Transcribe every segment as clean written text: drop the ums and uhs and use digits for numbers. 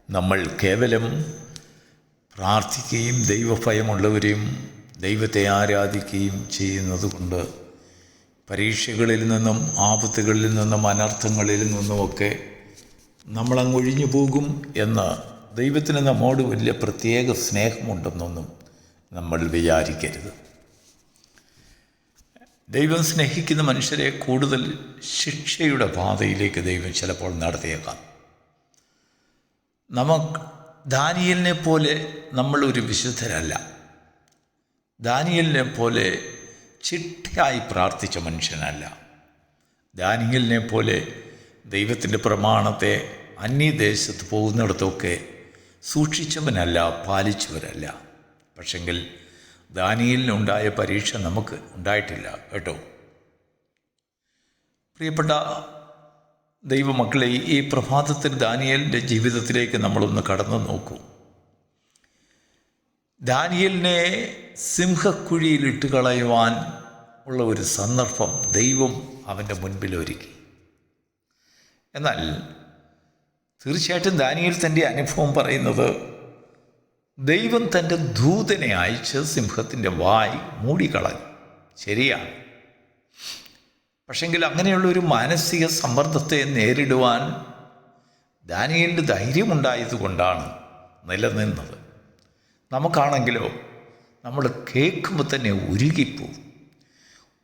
നമ്മൾ കേവലം പ്രാർത്ഥിക്കുകയും ദൈവഭയമുള്ളവരെയും ദൈവത്തെ ആരാധിക്കുകയും ചെയ്യുന്നതുകൊണ്ട് പരീക്ഷകളിൽ നിന്നും ആപത്തുകളിൽ നിന്നും അനർത്ഥങ്ങളിൽ നിന്നുമൊക്കെ നമ്മളങ്ങൊഴിഞ്ഞു പോകും എന്ന് ദൈവത്തിന് നമ്മോട് വലിയ പ്രത്യേക സ്നേഹമുണ്ടെന്നൊന്നും നമ്മൾ വിചാരിക്കരുത്. ദൈവം സ്നേഹിക്കുന്ന മനുഷ്യരെ കൂടുതൽ ശിക്ഷയുടെ പാതയിലേക്ക് ദൈവം ചിലപ്പോൾ നടത്തിയേക്കാം. ദാനിയേലിനെ പോലെ നമ്മളൊരു വിശുദ്ധരല്ല. ദാനിയേലിനെ പോലെ ചിട്ടയായി പ്രാർത്ഥിച്ച മനുഷ്യനല്ല. ദാനിയേലിനെ പോലെ ദൈവത്തിൻ്റെ പ്രമാണത്തെ അന്യദേശത്ത് പോകുന്നിടത്തൊക്കെ സൂക്ഷിച്ചവനല്ല, പാലിച്ചവരല്ല. പക്ഷെങ്കിൽ ദാനിയേലിനുണ്ടായ പരീക്ഷ നമുക്ക് ഉണ്ടായിട്ടില്ല കേട്ടോ. പ്രിയപ്പെട്ട ദൈവമക്കളെ, ഈ പ്രഭാതത്തിൽ ദാനിയേലിൻ്റെ ജീവിതത്തിലേക്ക് നമ്മളൊന്ന് കടന്നു നോക്കൂ. ദാനിയേലിനെ സിംഹക്കുഴിയിലിട്ട് കളയുവാൻ ഉള്ള ഒരു സന്ദർഭം ദൈവം അവൻ്റെ മുൻപിൽ ഒരുക്കി. എന്നാൽ തീർച്ചയായിട്ടും ദാനിയേൽ തൻ്റെ അനുഭവം പറയുന്നത് ദൈവം തൻ്റെ ദൂതനെ അയച്ച് സിംഹത്തിൻ്റെ വായ് മൂടിക്കളഞ്ഞു. ശരിയാണ്. പക്ഷെങ്കിൽ അങ്ങനെയുള്ളൊരു മാനസിക സമ്മർദ്ദത്തെ നേരിടുവാൻ ദാനിയേലിന് ധൈര്യമുണ്ടായതുകൊണ്ടാണ് നിലനിന്നത്. നമുക്കാണെങ്കിലോ നമ്മൾ കേൾക്കുമ്പോൾ തന്നെ ഉരുകിപ്പോവും.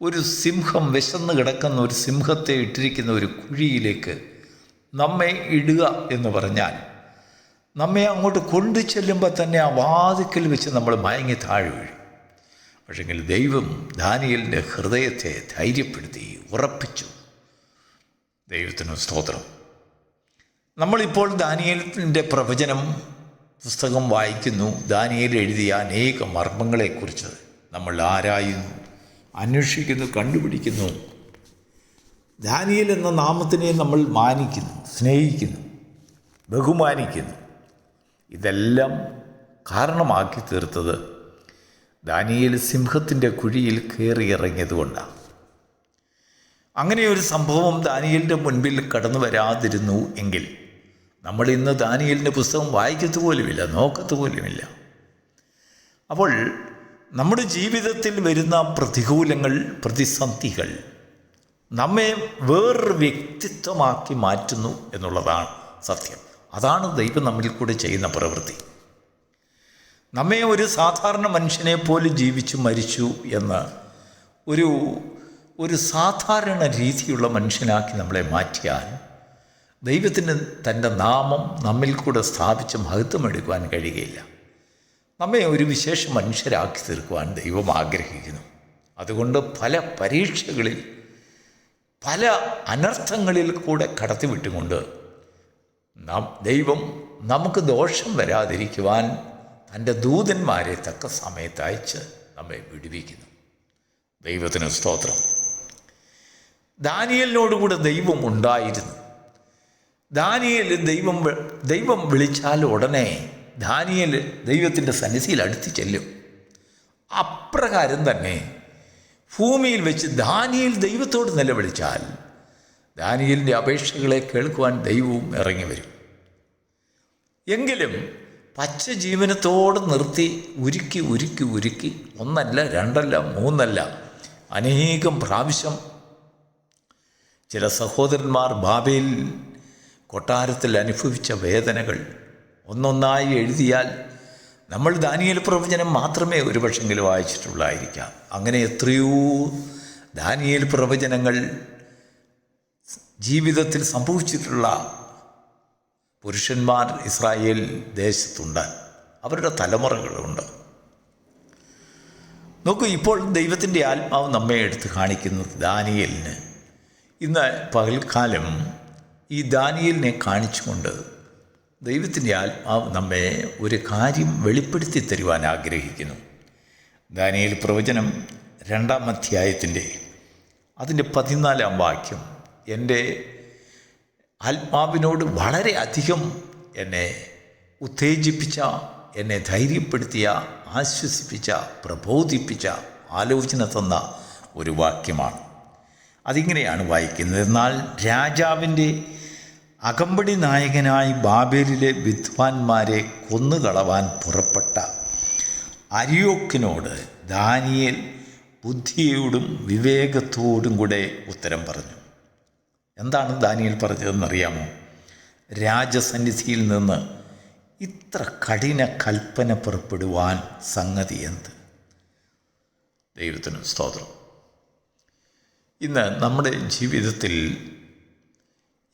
ഒരു സിംഹം വിശന്ന് കിടക്കുന്ന ഒരു സിംഹത്തെ ഇട്ടിരിക്കുന്ന ഒരു കുഴിയിലേക്ക് നമ്മെ ഇടുക എന്ന് പറഞ്ഞാൽ നമ്മെ അങ്ങോട്ട് കൊണ്ടു ചെല്ലുമ്പോൾ തന്നെ ആ വാതിക്കൽ വെച്ച് നമ്മൾ മയങ്ങി താഴെ വീഴും. പക്ഷെങ്കിൽ ദൈവം ദാനിയേലിൻ്റെ ഹൃദയത്തെ ധൈര്യപ്പെടുത്തി ഉറപ്പിച്ചു. ദൈവത്തിന് സ്തോത്രം. നമ്മളിപ്പോൾ ദാനിയേലിൻ്റെ പ്രവചനം പുസ്തകം വായിക്കുന്നു. ദാനിയേൽ എഴുതിയ അനേക മർമ്മങ്ങളെക്കുറിച്ച് നമ്മൾ ആരായുന്നു, അന്വേഷിക്കുന്നു, കണ്ടുപിടിക്കുന്നു. ദാനിയേൽ എന്ന നാമത്തിനെ നമ്മൾ മാനിക്കുന്നു, സ്നേഹിക്കുന്നു, ബഹുമാനിക്കുന്നു. ഇതെല്ലാം കാരണമാക്കി തീർത്തത് ദാനിയേൽ സിംഹത്തിൻ്റെ കുഴിയിൽ കയറിയിറങ്ങിയതുകൊണ്ടാണ്. അങ്ങനെയൊരു സംഭവം ദാനിയേലിൻ്റെ മുൻപിൽ കടന്നു വരാതിരുന്നു എങ്കിൽ നമ്മൾ ഇന്ന് ദാനിയേലിൻ്റെ പുസ്തകം വായിക്കത്തുപോലുമില്ല, നോക്കത്തുപോലുമില്ല. അപ്പോൾ നമ്മുടെ ജീവിതത്തിൽ വരുന്ന പ്രതികൂലങ്ങൾ, പ്രതിസന്ധികൾ നമ്മെ വേറൊരു വ്യക്തിത്വമാക്കി മാറ്റുന്നു എന്നുള്ളതാണ് സത്യം. അതാണ് ദൈവം നമ്മിൽ കൂടെ ചെയ്യുന്ന പ്രവൃത്തി. നമ്മെ ഒരു സാധാരണ മനുഷ്യനെ പോലെ ജീവിച്ചു മരിച്ചു എന്ന് ഒരു സാധാരണ രീതിയുള്ള മനുഷ്യനാക്കി നമ്മളെ മാറ്റിയാൽ ദൈവത്തിന് തൻ്റെ നാമം നമ്മിൽ കൂടെ സ്ഥാപിച്ച് മഹത്വമെടുക്കുവാൻ കഴിയുകയില്ല. നമ്മെ ഒരു വിശേഷ മനുഷ്യരാക്കി തീർക്കുവാൻ ദൈവം ആഗ്രഹിക്കുന്നു. അതുകൊണ്ട് പല പരീക്ഷകളിൽ, പല അനർത്ഥങ്ങളിൽ കൂടെ കടത്തിവിട്ടുകൊണ്ട് ദൈവം നമുക്ക് ദോഷം വരാതിരിക്കുവാൻ തൻ്റെ ദൂതന്മാരെ തക്ക സമയത്ത് അയച്ച് നമ്മെ വിടുവിക്കുന്നു. ദൈവത്തിന് സ്തോത്രം. ദാനിയേലിനോടുകൂടെ ദൈവം ഉണ്ടായിരുന്നു. ദാനിയേൽ ദൈവം വിളിച്ചാൽ ഉടനെ ദാനിയേൽ ദൈവത്തിൻ്റെ സന്നിധിയിൽ അടുത്ത് ചെല്ലും. അപ്രകാരം തന്നെ ഭൂമിയിൽ വെച്ച് ദാനിയേൽ ദൈവത്തോട് നിലവിളിച്ചാൽ ദാനിയേലിൻ്റെ അപേക്ഷകളെ കേൾക്കുവാൻ ദൈവവും ഇറങ്ങി വരും. എങ്കിലും പച്ച ജീവനത്തോട് നിർത്തി ഉരുക്കി ഒന്നല്ല, രണ്ടല്ല, മൂന്നല്ല, അനേകം പ്രാവശ്യം ചില സഹോദരന്മാർ ബാബേൽ കൊട്ടാരത്തിൽ അനുഭവിച്ച വേദനകൾ ഒന്നൊന്നായി എഴുതിയാൽ നമ്മൾ ദാനിയേൽ പ്രവചനം മാത്രമേ ഒരുപക്ഷെങ്കിലും വായിച്ചിട്ടുള്ളായിരിക്കാം. അങ്ങനെ എത്രയോ ദാനിയേൽ പ്രവചനങ്ങൾ ജീവിതത്തിൽ സംഭവിച്ചിട്ടുള്ള പുരുഷന്മാർ ഇസ്രായേൽ ദേശത്തുണ്ട്. അവരുടെ തലമുറകളുണ്ട്. നോക്കൂ, ഇപ്പോൾ ദൈവത്തിൻ്റെ ആത്മാവ് നമ്മെ എടുത്ത് കാണിക്കുന്നത് ദാനിയേലിന്. ഇന്ന് പകൽക്കാലം ഈ ദാനിയേലിനെ കാണിച്ചുകൊണ്ട് ദൈവത്തിൻ്റെ ആത്മാവ് നമ്മെ ഒരു കാര്യം വെളിപ്പെടുത്തി തരുവാൻ ആഗ്രഹിക്കുന്നു. ദാനിയേൽ പ്രവചനം 2-ാം അധ്യായത്തിൻ്റെ അതിൻ്റെ 14-ാം വാക്യം എൻ്റെ ആത്മാവിനോട് വളരെ അധികം എന്നെ ഉത്തേജിപ്പിച്ച, എന്നെ ധൈര്യപ്പെടുത്തിയ, ആശ്വസിപ്പിച്ച, പ്രബോധിപ്പിച്ച, ആലോചന തന്ന ഒരു വാക്യമാണ്. അതിങ്ങനെയാണ് വായിക്കുന്നത്. എന്നാൽ രാജാവിൻ്റെ അകമ്പടി നായകനായി ബാബേലിലെ വിദ്വാൻമാരെ കൊന്നുകളവാൻ പുറപ്പെട്ട അരിയോക്കിനോട് ദാനിയേൽ ബുദ്ധിയോടും വിവേകത്തോടും കൂടെ ഉത്തരം പറഞ്ഞു. എന്താണ് ദാനിയേൽ പറഞ്ഞതെന്നറിയാമോ? രാജസന്നിധിയിൽ നിന്ന് ഇത്ര കഠിന കൽപ്പന പുറപ്പെടുവാൻ സംഗതി എന്ത്? ദൈവത്തിന് സ്തോത്രം. ഇന്ന് നമ്മുടെ ജീവിതത്തിൽ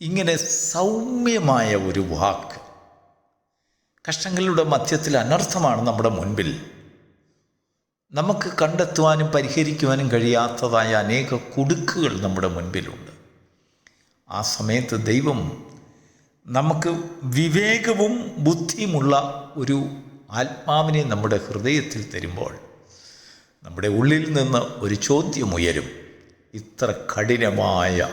ഇങ്ങനെ സൗമ്യമായ ഒരു വാക്ക്, കഷ്ടങ്ങളുടെ മധ്യത്തിൽ അനർത്ഥമാണ് നമ്മുടെ മുൻപിൽ, നമുക്ക് കണ്ടെത്തുവാനും പരിഹരിക്കുവാനും കഴിയാത്തതായ അനേക കുടുക്കുകൾ നമ്മുടെ മുൻപിലുണ്ട്. ആ സമയത്ത് ദൈവം നമുക്ക് വിവേകവും ബുദ്ധിയുമുള്ള ഒരു ആത്മാവിനെ നമ്മുടെ ഹൃദയത്തിൽ തരുമ്പോൾ നമ്മുടെ ഉള്ളിൽ നിന്ന് ഒരു ചോദ്യം ഉയരും: ഇത്ര കഠിനമായ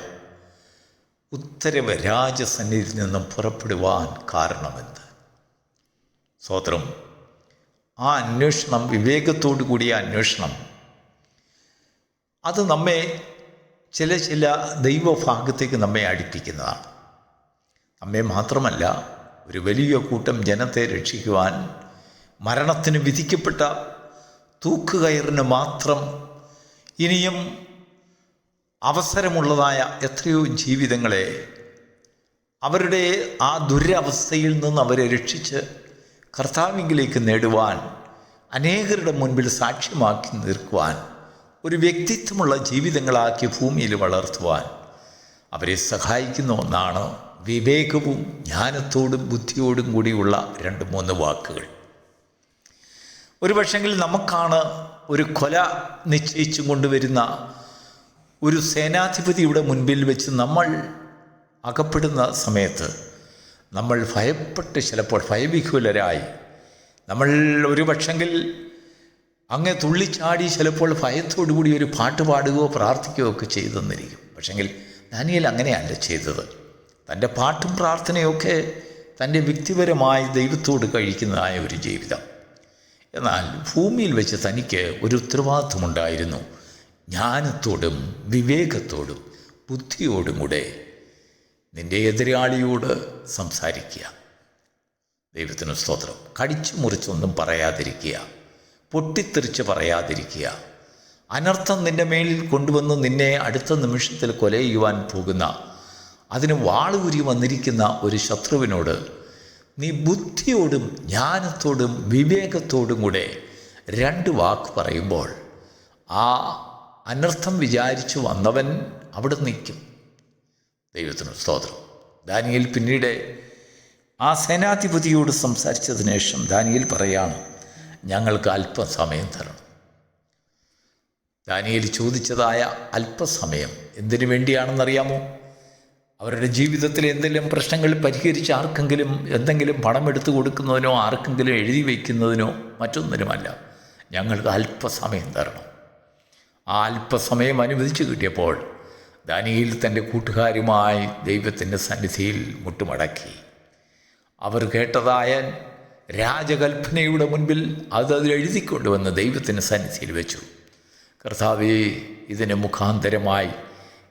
ഉത്തരവ് രാജസന്നിധിയിൽ നിന്നും പുറപ്പെടുവാൻ കാരണമെന്ത്? സ്തോത്രം. ആ അന്വേഷണം, വിവേകത്തോടു കൂടിയ അന്വേഷണം, അത് നമ്മെ ചില ദൈവഭാഗത്തേക്ക് നമ്മെ അടുപ്പിക്കുന്നതാണ്. നമ്മെ മാത്രമല്ല, ഒരു വലിയ കൂട്ടം ജനത്തെ രക്ഷിക്കുവാൻ മരണത്തിന് വിധിക്കപ്പെട്ട തൂക്കുകയറിന് മാത്രം ഇനിയും അവസരമുള്ളതായ എത്രയോ ജീവിതങ്ങളെ അവരുടെ ആ ദുരവസ്ഥയിൽ നിന്ന് അവരെ രക്ഷിച്ച് കർത്താവിലേക്ക് നേടുവാൻ, അനേകരുടെ മുൻപിൽ സാക്ഷ്യമാക്കി നിൽക്കുവാൻ, ഒരു വ്യക്തിത്വമുള്ള ജീവിതങ്ങളാക്കി ഭൂമിയിൽ വളർത്തുവാൻ അവരെ സഹായിക്കുന്ന ഒന്നാണ് വിവേകവും ജ്ഞാനത്തോടും ബുദ്ധിയോടും കൂടിയുള്ള 2-3 വാക്കുകൾ. ഒരു പക്ഷെങ്കിൽ നമുക്കാണ് ഒരു കൊല നിശ്ചയിച്ചു കൊണ്ടുവരുന്ന ഒരു സേനാധിപതിയുടെ മുൻപിൽ വെച്ച് നമ്മൾ അകപ്പെടുന്ന സമയത്ത് നമ്മൾ ഭയപ്പെട്ട്, ചിലപ്പോൾ ഭയവിഹുലരായി, നമ്മൾ ഒരു പക്ഷെങ്കിൽ അങ്ങ് തുള്ളിച്ചാടി ചിലപ്പോൾ ഭയത്തോടുകൂടി ഒരു പാട്ട് പാടുകയോ പ്രാർത്ഥിക്കുകയോ ഒക്കെ ചെയ്തെന്നിരിക്കും. പക്ഷെങ്കിൽ ദാനിയേൽ അങ്ങനെയല്ല ചെയ്തത്. തൻ്റെ പാട്ടും പ്രാർത്ഥനയൊക്കെ തൻ്റെ വ്യക്തിപരമായി ദൈവത്തോട് കഴിക്കുന്നതായ ഒരു ജീവിതം. എന്നാൽ ഭൂമിയിൽ വെച്ച് തനിക്ക് ഒരു ഉത്തരവാദിത്വമുണ്ടായിരുന്നു: ജ്ഞാനത്തോടും വിവേകത്തോടും ബുദ്ധിയോടും കൂടെ നിൻ്റെ എതിരാളിയോട് സംസാരിക്കുക. ദൈവത്തിന് സ്തോത്രം. കടിച്ചു മുറിച്ചൊന്നും പറയാതിരിക്കുക, പൊട്ടിത്തെറിച്ച് പറയാതിരിക്കുക. അനർത്ഥം നിൻ്റെ മേലിൽ കൊണ്ടുവന്ന് നിന്നെ അടുത്ത നിമിഷത്തിൽ കൊല ചെയ്യുവാൻ പോകുന്ന, അതിന് വാളൂരി വന്നിരിക്കുന്ന ഒരു ശത്രുവിനോട് നീ ബുദ്ധിയോടും ജ്ഞാനത്തോടും വിവേകത്തോടും കൂടെ 2 വാക്ക് പറയുമ്പോൾ ആ അനർത്ഥം വിചാരിച്ചു വന്നവൻ അവിടെ നിൽക്കും. ദൈവത്തിന് സ്തോത്രം. ദാനിയേൽ പിന്നീട് ആ സേനാധിപതിയോട് സംസാരിച്ചതിന് ശേഷം ദാനിയേൽ പറയാണ്: ഞങ്ങൾക്ക് അല്പസമയം തരണം. ദാനിയേൽ ചോദിച്ചതായ അല്പസമയം എന്തിനു വേണ്ടിയാണെന്നറിയാമോ? അവരുടെ ജീവിതത്തിൽ എന്തെങ്കിലും പ്രശ്നങ്ങൾ പരിഹരിച്ച് ആർക്കെങ്കിലും എന്തെങ്കിലും പണം എടുത്തു കൊടുക്കുന്നതിനോ ആർക്കെങ്കിലും എഴുതി വയ്ക്കുന്നതിനോ മറ്റൊന്നിനുമല്ല. ഞങ്ങൾക്ക് അല്പസമയം തരണം. ആ അല്പസമയം അനുവദിച്ചു കിട്ടിയപ്പോൾ ദാനിയേൽ തൻ്റെ കൂട്ടുകാരുമായി ദൈവത്തിൻ്റെ സന്നിധിയിൽ മുട്ടുമടക്കി. അവർ കേട്ടതായ രാജകൽപ്പനയുടെ മുൻപിൽ അത് എഴുതിക്കൊണ്ടുവന്ന് ദൈവത്തിൻ്റെ സന്നിധിയിൽ വെച്ചു. കർത്താവേ, ഇതിന് മുഖാന്തരമായി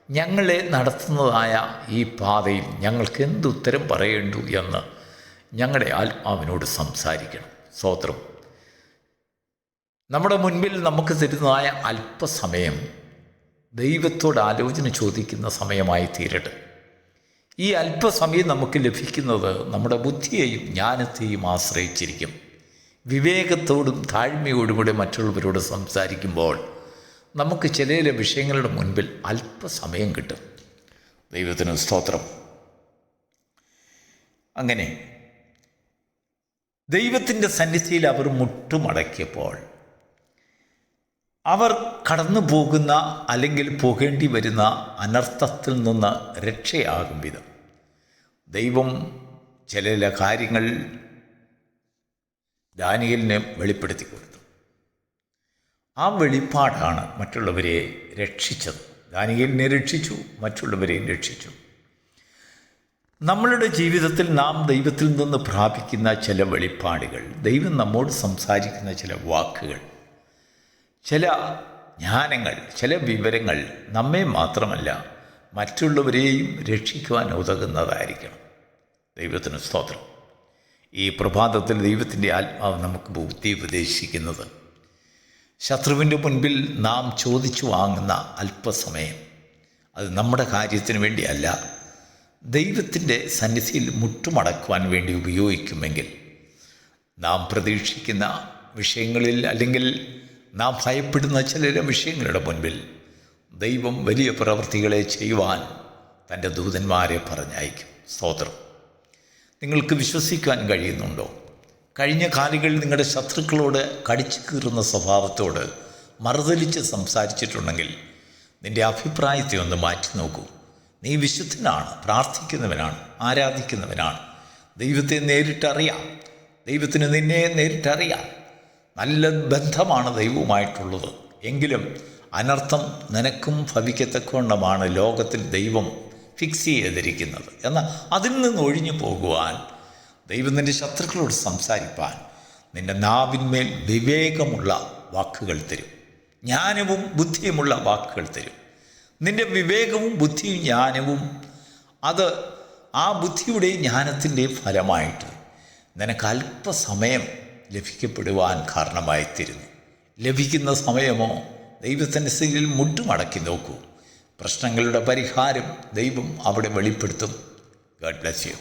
ഞങ്ങളെ നടത്തുന്നതായ ഈ പാതയിൽ ഞങ്ങൾക്ക് എന്തുത്തരം പറയേണ്ടു എന്ന് ഞങ്ങളുടെ ആത്മാവിനോട് സംസാരിക്കണം. സ്തോത്രം. നമ്മുടെ മുൻപിൽ നമുക്ക് തരുന്നതായ അല്പസമയം ദൈവത്തോട് ആലോചന ചോദിക്കുന്ന സമയമായി തീരട്ടെ. ഈ അല്പസമയം നമുക്ക് ലഭിക്കുന്നത് നമ്മുടെ ബുദ്ധിയെയും ജ്ഞാനത്തെയും ആശ്രയിച്ചിരിക്കും. വിവേകത്തോടും താഴ്മയോടും കൂടെ മറ്റുള്ളവരോട് സംസാരിക്കുമ്പോൾ നമുക്ക് ചില വിഷയങ്ങളുടെ മുൻപിൽ അല്പസമയം കിട്ടും. ദൈവത്തിന് സ്തോത്രം. അങ്ങനെ ദൈവത്തിൻ്റെ സന്നിധിയിൽ അവർ മുട്ടുമടക്കിയപ്പോൾ അവർ കടന്നു പോകുന്ന അല്ലെങ്കിൽ പോകേണ്ടി വരുന്ന അനർത്ഥത്തിൽ നിന്ന് രക്ഷയാകും വിധം ദൈവം ചില കാര്യങ്ങൾ ദാനിയേലിനെ വെളിപ്പെടുത്തി കൊടുത്തു. ആ വെളിപ്പാടാണ് മറ്റുള്ളവരെ രക്ഷിച്ചത്. ദാനിയേലിനെ രക്ഷിച്ചു, മറ്റുള്ളവരെയും രക്ഷിച്ചു. നമ്മളുടെ ജീവിതത്തിൽ നാം ദൈവത്തിൽ നിന്ന് പ്രാപിക്കുന്ന ചില വെളിപ്പാടുകൾ, ദൈവം നമ്മോട് സംസാരിക്കുന്ന ചില വാക്കുകൾ, ചില ജ്ഞാനങ്ങൾ, ചില വിവരങ്ങൾ നമ്മെ മാത്രമല്ല മറ്റുള്ളവരെയും രക്ഷിക്കുവാൻ ഉതകുന്നതായിരിക്കണം. ദൈവത്തിന് സ്തോത്രം. ഈ പ്രഭാതത്തിൽ ദൈവത്തിൻ്റെ ആത്മാവ് നമുക്ക് ബുദ്ധി ഉപദേശിക്കുന്നത് ശത്രുവിൻ്റെ മുൻപിൽ നാം ചോദിച്ചു വാങ്ങുന്ന അല്പസമയം അത് നമ്മുടെ കാര്യത്തിന് വേണ്ടിയല്ല, ദൈവത്തിൻ്റെ സന്നിധിയിൽ മുട്ടുമടക്കുവാൻ വേണ്ടി ഉപയോഗിക്കുമെങ്കിൽ നാം പ്രതീക്ഷിക്കുന്ന വിഷയങ്ങളിൽ അല്ലെങ്കിൽ നാം ഭയപ്പെടുന്ന ചില വിഷയങ്ങളുടെ മുൻപിൽ ദൈവം വലിയ പ്രവൃത്തികളെ ചെയ്യുവാൻ തൻ്റെ ദൂതന്മാരെ പറഞ്ഞയക്കും. സ്തോത്രം. നിങ്ങൾക്ക് വിശ്വസിക്കാൻ കഴിയുന്നുണ്ടോ? കഴിഞ്ഞ കാലങ്ങളിൽ നിങ്ങളുടെ ശത്രുക്കളോട് കടിച്ചു കീറുന്ന സ്വഭാവത്തോട് മറുതലിച്ച് സംസാരിച്ചിട്ടുണ്ടെങ്കിൽ നിൻ്റെ അഭിപ്രായത്തെ ഒന്ന് മാറ്റി നോക്കൂ. നീ വിശുദ്ധനാണ്, പ്രാർത്ഥിക്കുന്നവനാണ്, ആരാധിക്കുന്നവനാണ്, ദൈവത്തെ നേരിട്ടറിയാം, ദൈവത്തിന് നിന്നെ നേരിട്ടറിയാം, നല്ല ബന്ധമാണ് ദൈവവുമായിട്ടുള്ളത്. എങ്കിലും അനർത്ഥം നിനക്കും ഭവിക്കത്തക്കവണ്ണമാണ് ലോകത്തിൽ ദൈവം ഫിക്സ് ചെയ്തിരിക്കുന്നത്. എന്നാൽ അതിൽ നിന്ന് ഒഴിഞ്ഞു പോകുവാൻ ദൈവം നിൻ്റെ ശത്രുക്കളോട് സംസാരിപ്പാൻ നിൻ്റെ നാവിന്മേൽ വിവേകമുള്ള വാക്കുകൾ തരും, ജ്ഞാനവും ബുദ്ധിയുമുള്ള വാക്കുകൾ തരും. നിൻ്റെ വിവേകവും ബുദ്ധിയും ജ്ഞാനവും അത് ആ ബുദ്ധിയുടെയും ജ്ഞാനത്തിൻ്റെ ഫലമായിട്ട് നിനക്ക് അല്പസമയം ലഭിക്കപ്പെടുവാൻ കാരണമായിത്തീരുന്നു. ലഭിക്കുന്ന സമയമോ ദൈവത്തിൻ്റെ സ്ഥിതിയിൽ മുട്ടുമടക്കി നോക്കൂ. പ്രശ്നങ്ങളുടെ പരിഹാരം ദൈവം അവിടെ വെളിപ്പെടുത്തും. God bless you.